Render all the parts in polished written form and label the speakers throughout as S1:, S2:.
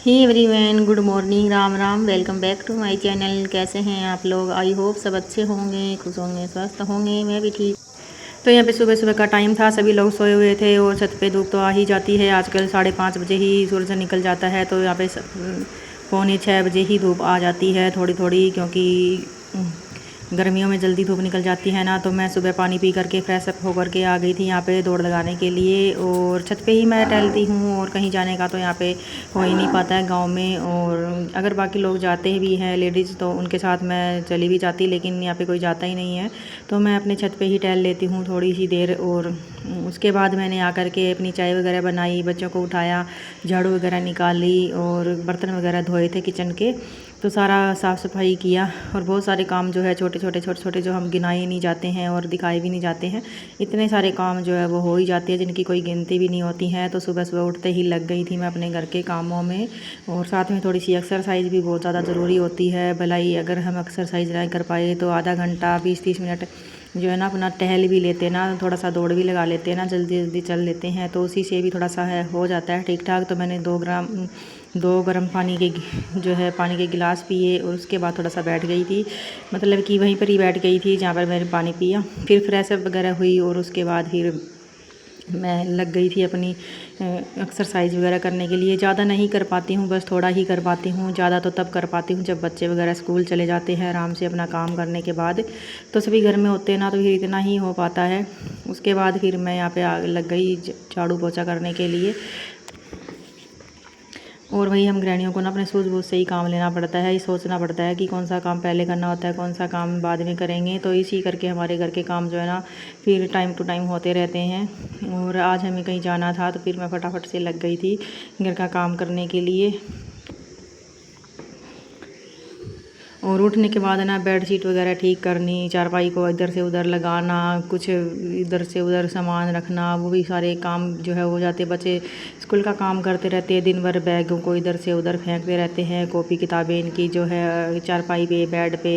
S1: Hey everyone, good morning, Ram Ram. Welcome back to my channel. कैसे हैं आप लोग? आई होप सब अच्छे होंगे, खुश होंगे, स्वस्थ होंगे। मैं भी ठीक। तो यहाँ पे सुबह सुबह का टाइम था, सभी लोग सोए हुए थे और छत पे धूप तो आ ही जाती है। आजकल 5:30 बजे ही सूरज निकल जाता है, तो यहाँ पे 5:45 बजे ही धूप आ जाती है थोड़ी थोड़ी, क्योंकि गर्मियों में जल्दी धूप निकल जाती है ना। तो मैं सुबह पानी पी करके फ्रेश अप होकर के आ गई थी यहाँ पे दौड़ लगाने के लिए। और छत पे ही मैं टहलती हूँ, और कहीं जाने का तो यहाँ पे हो ही नहीं पाता है गांव में। और अगर बाकी लोग जाते भी हैं लेडीज़, तो उनके साथ मैं चली भी जाती, लेकिन यहाँ पे कोई जाता ही नहीं है। तो मैं अपने छत पे ही टहल लेती हूँ थोड़ी सी देर। और उसके बाद मैंने आकर के अपनी चाय वगैरह बनाई, बच्चों को उठाया, झाड़ू वगैरह निकाली और बर्तन वगैरह धोए थे किचन के, तो सारा साफ़ सफाई किया। और बहुत सारे काम जो है छोटे छोटे जो हम गिनाए नहीं जाते हैं और दिखाए भी नहीं जाते हैं, इतने सारे काम जो है वो हो ही जाते हैं, जिनकी कोई गिनती भी नहीं होती है। तो सुबह सुबह उठते ही लग गई थी मैं अपने घर के कामों में। और साथ में थोड़ी सी एक्सरसाइज भी बहुत ज़्यादा ज़रूरी होती है। भलाई अगर हम एक्सरसाइज नहीं कर पाए तो आधा घंटा 20-30 मिनट जो है ना अपना टहल भी लेते ना, थोड़ा सा दौड़ भी लगा लेते हैं ना, जल्दी जल्दी चल लेते हैं, तो उसी से भी थोड़ा सा है हो जाता है ठीक ठाक। तो मैंने 2 गर्म पानी के जो है पानी के गिलास पिए, और उसके बाद थोड़ा सा बैठ गई थी, मतलब कि वहीं पर ही बैठ गई थी जहाँ पर मैंने पानी पिया। फिर फ्रेश अप वगैरह हुई, और उसके बाद फिर मैं लग गई थी अपनी एक्सरसाइज वगैरह करने के लिए। ज़्यादा नहीं कर पाती हूँ, बस थोड़ा ही कर पाती हूँ। ज़्यादा तो तब कर पाती हूँ जब बच्चे वगैरह स्कूल चले जाते हैं आराम से अपना काम करने के बाद। तो सभी घर में होते हैं ना, तो फिर इतना ही हो पाता है। उसके बाद फिर मैं यहाँ पे लग गई झाड़ू पोछा करने के लिए। और वही हम गृहिणियों को ना अपने सूझबूझ से ही काम लेना पड़ता है, ये सोचना पड़ता है कि कौन सा काम पहले करना होता है, कौन सा काम बाद में करेंगे। तो इसी करके हमारे घर के काम जो है ना फिर टाइम टू टाइम होते रहते हैं। और आज हमें कहीं जाना था, तो फिर मैं फटाफट से लग गई थी घर का काम करने के लिए। और उठने के बाद ना बेडशीट वगैरह ठीक करनी, चारपाई को इधर से उधर लगाना, कुछ इधर से उधर सामान रखना, वो भी सारे काम जो है हो जाते। बच्चे स्कूल का काम करते रहते हैं दिन भर, बैगों को इधर से उधर फेंकते रहते हैं, कॉपी किताबें इनकी जो है चारपाई पे बेड पे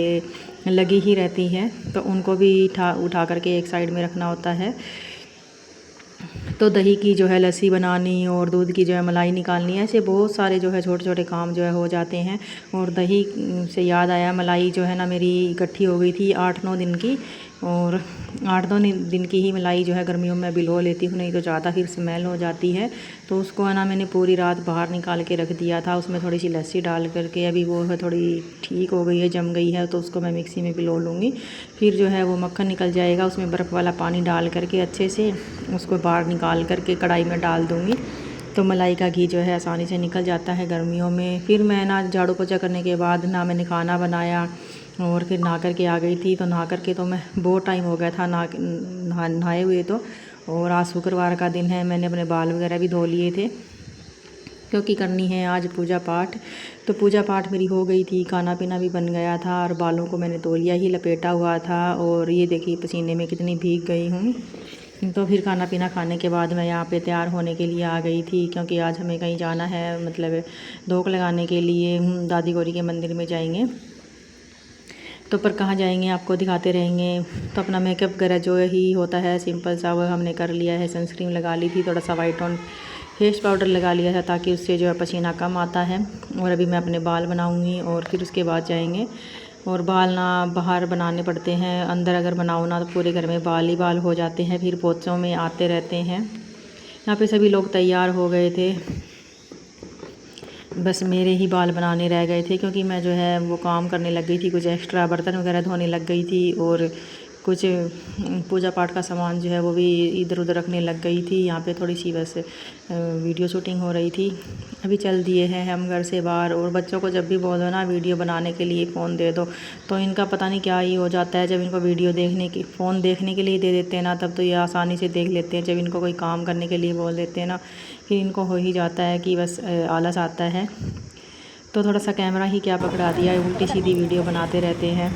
S1: लगी ही रहती हैं, तो उनको भी उठा करके एक साइड में रखना होता है। तो दही की जो है लस्सी बनानी, और दूध की जो है मलाई निकालनी, ऐसे बहुत सारे जो है छोटे छोटे काम जो है हो जाते हैं। और दही से याद आया, मलाई जो है ना मेरी इकट्ठी हो गई थी 8-9 दिन की, और 8-9 दिन की ही मलाई जो है गर्मियों में भिगो लेती हूँ, नहीं तो ज़्यादा फिर स्मेल हो जाती है। तो उसको है ना मैंने पूरी रात बाहर निकाल के रख दिया था, उसमें थोड़ी सी लस्सी डाल करके। अभी वो है थोड़ी ठीक हो गई है, जम गई है, तो उसको मैं मिक्सी में पिलो लूँगी। फिर जो है वो मक्खन निकल जाएगा, उसमें बर्फ़ वाला पानी डाल करके अच्छे से उसको बाहर निकाल करके कढ़ाई में डाल दूँगी, तो मलाई का घी जो है आसानी से निकल जाता है गर्मियों में। फिर मैं ना झाड़ू पोछा करने के बाद ना मैंने खाना बनाया, और फिर नहा करके आ गई थी। तो नहा करके तो मैं बहुत टाइम हो गया था नहाए हुए तो। और आज शुक्रवार का दिन है, मैंने अपने बाल वगैरह भी धो लिए थे, क्योंकि करनी है आज पूजा पाठ। तो पूजा पाठ मेरी हो गई थी, खाना पीना भी बन गया था, और बालों को मैंने तौलिया ही लपेटा हुआ था। और ये देखिए पसीने में कितनी भीग गई हूँ। तो फिर खाना पीना खाने के बाद मैं यहाँ पे तैयार होने के लिए आ गई थी, क्योंकि आज हमें कहीं जाना है, मतलब धोख लगाने के लिए दादी गौरी के मंदिर में जाएंगे। तो पर कहाँ जाएंगे आपको दिखाते रहेंगे। तो अपना मेकअप वगैरह जो ही होता है सिंपल सा वो हमने कर लिया है। सनस्क्रीन लगा ली थी, थोड़ा सा वाइट ऑन फेस पाउडर लगा लिया था, ताकि उससे जो है पसीना कम आता है। और अभी मैं अपने बाल बनाऊँगी, और फिर उसके बाद जाएंगे। और बाल ना बाहर बनाने पड़ते हैं, अंदर अगर बनाओ ना तो पूरे घर में बाल ही बाल हो जाते हैं, फिर पोछों में आते रहते हैं। यहाँ पे सभी लोग तैयार हो गए थे, बस मेरे ही बाल बनाने रह गए थे, क्योंकि मैं जो है वो काम करने लग गई थी, कुछ एक्स्ट्रा बर्तन वगैरह धोने लग गई थी, और कुछ पूजा पाठ का सामान जो है वो भी इधर उधर रखने लग गई थी। यहाँ पे थोड़ी सी बस वीडियो शूटिंग हो रही थी। अभी चल दिए हैं हम घर से बाहर। और बच्चों को जब भी बोल दो ना वीडियो बनाने के लिए फ़ोन दे दो, तो इनका पता नहीं क्या ही हो जाता है। जब इनको वीडियो देखने की फ़ोन देखने के लिए दे देते हैं ना, तब तो ये आसानी से देख लेते हैं। जब इनको कोई काम करने के लिए बोल देते हैं ना, फिर इनको हो ही जाता है कि बस आलस आता है। तो थोड़ा सा कैमरा ही क्या पकड़ा दिया, उल्टी सीधी वीडियो बनाते रहते हैं,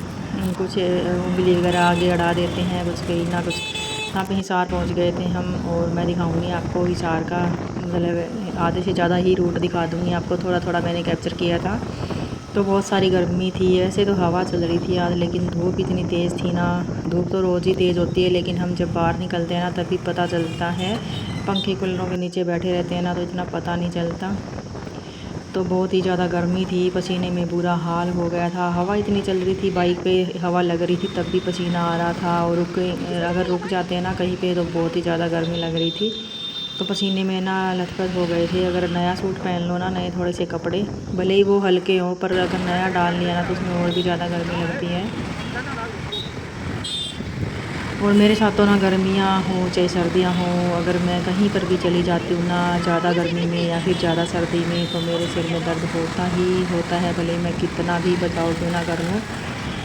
S1: कुछ उंगली वगैरह आगे अड़ा देते हैं, कुछ कहीं ना कुछ। यहाँ पे हिसार पहुँच गए थे हम, और मैं दिखाऊंगी आपको हिसार का, मतलब आधे से ज़्यादा ही रूट दिखा दूँगी आपको, थोड़ा थोड़ा मैंने कैप्चर किया था। तो बहुत सारी गर्मी थी, ऐसे तो हवा चल रही थी आज, लेकिन धूप इतनी तेज़ थी ना। धूप तो रोज़ ही तेज़ होती है, लेकिन हम जब बाहर निकलते हैं ना तभी पता चलता है। पंखे कूलरों के नीचे बैठे रहते हैं ना, तो इतना पता नहीं चलता। तो बहुत ही ज़्यादा गर्मी थी, पसीने में बुरा हाल हो गया था। हवा इतनी चल रही थी, बाइक पे हवा लग रही थी तब भी पसीना आ रहा था, और अगर रुक जाते हैं ना कहीं पे तो बहुत ही ज़्यादा गर्मी लग रही थी। तो पसीने में ना लथपथ हो गए थे। अगर नया सूट पहन लो ना, नए थोड़े से कपड़े भले ही वो हल्के हों, पर अगर नया डाल लिया ना तो उसमें और भी ज़्यादा गर्मी लगती है। और मेरे साथ तो ना गर्मियाँ हों चाहे सर्दियाँ हों, अगर मैं कहीं पर भी चली जाती हूँ ना, ज़्यादा गर्मी में या फिर ज़्यादा सर्दी में, तो मेरे सिर में दर्द होता ही होता है, भले मैं कितना भी बचाव क्यों ना कर लूँ।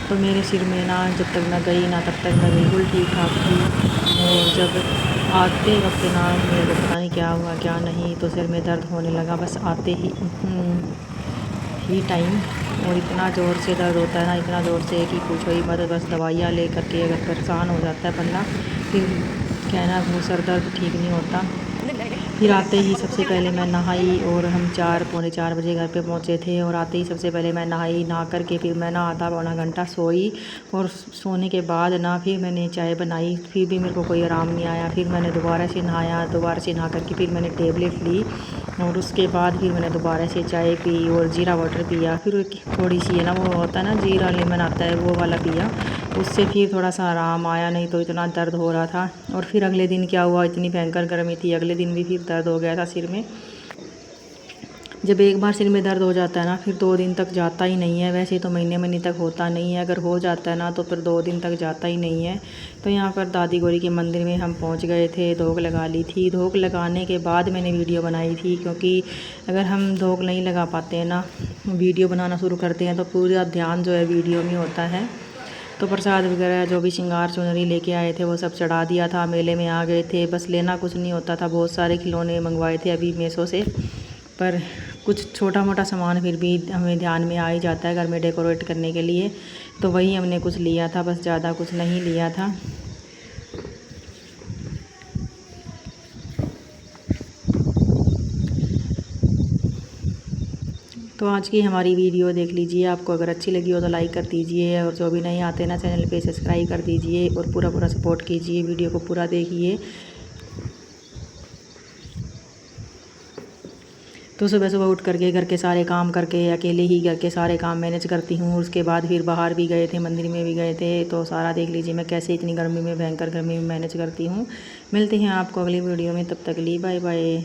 S1: तो मेरे सिर में ना जब तक मैं गई ना तब तक मैं बिल्कुल ठीक ठाक थी, और जब आते वक्त ना मेरे को पता नहीं क्या हुआ क्या नहीं, तो सिर में दर्द होने लगा बस आते ही टाइम। और इतना ज़ोर से दर्द होता है ना, इतना ज़ोर से कि पूछो ही मत। बस दवाइयाँ ले करके अगर परेशान हो जाता है बंदा, फिर कहना वो सर दर्द ठीक नहीं होता। फिर आते ही सबसे पहले मैं नहाई, और हम 4 पौने 4 बजे घर पे पहुँचे थे। और आते ही सबसे पहले मैं नहाई, नहा कर के फिर मैं ना आधा पौना घंटा सोई, और सोने के बाद ना फिर मैंने चाय बनाई, फिर भी मेरे को कोई आराम नहीं आया। फिर मैंने दोबारा से नहाया, दोबारा से नहा करके फिर मैंने टेबलेट ली, और उसके बाद फिर मैंने दोबारा से चाय पी और जीरा वाटर पिया। फिर थोड़ी सी है ना वो होता है ना जीरा लेमन आता है, वो वाला पिया, उससे फिर थोड़ा सा आराम आया, नहीं तो इतना दर्द हो रहा था। और फिर अगले दिन क्या हुआ, इतनी भयंकर गर्मी थी, अगले दिन भी फिर दर्द हो गया था सिर में। जब एक बार सिर में दर्द हो जाता है ना, फिर 2 दिन तक जाता ही नहीं है। वैसे तो महीने महीने तक होता नहीं है, अगर हो जाता है ना तो फिर 2 दिन तक जाता ही नहीं है। तो यहाँ पर दादी गौरी के मंदिर में हम पहुँच गए थे, धोक लगा ली थी। धोक लगाने के बाद मैंने वीडियो बनाई थी, क्योंकि अगर हम धोक नहीं लगा पाते हैं ना, वीडियो बनाना शुरू करते हैं तो पूरा ध्यान जो है वीडियो में होता है। तो प्रसाद वगैरह जो भी श्रृंगार चुनरी लेके आए थे वो सब चढ़ा दिया था, मेले में आ गए थे। बस लेना कुछ नहीं होता था, बहुत सारे खिलौने मंगवाए थे अभी मीशो से, पर कुछ छोटा मोटा सामान फिर भी हमें ध्यान में आ ही जाता है घर में डेकोरेट करने के लिए, तो वही हमने कुछ लिया था, बस ज़्यादा कुछ नहीं लिया था। तो आज की हमारी वीडियो देख लीजिए, आपको अगर अच्छी लगी हो तो लाइक कर दीजिए, और जो भी नहीं आते ना चैनल पे सब्सक्राइब कर दीजिए, और पूरा सपोर्ट कीजिए, वीडियो को पूरा देखिए। तो सुबह सुबह उठ करके घर के सारे काम करके अकेले ही घर के सारे काम मैनेज करती हूँ। उसके बाद फिर बाहर भी गए थे, मंदिर में भी गए थे, तो सारा देख लीजिए मैं कैसे इतनी गर्मी में, भयंकर गर्मी में मैनेज करती हूँ। मिलते हैं आपको अगली वीडियो में, तब तक के लिए बाय बाय।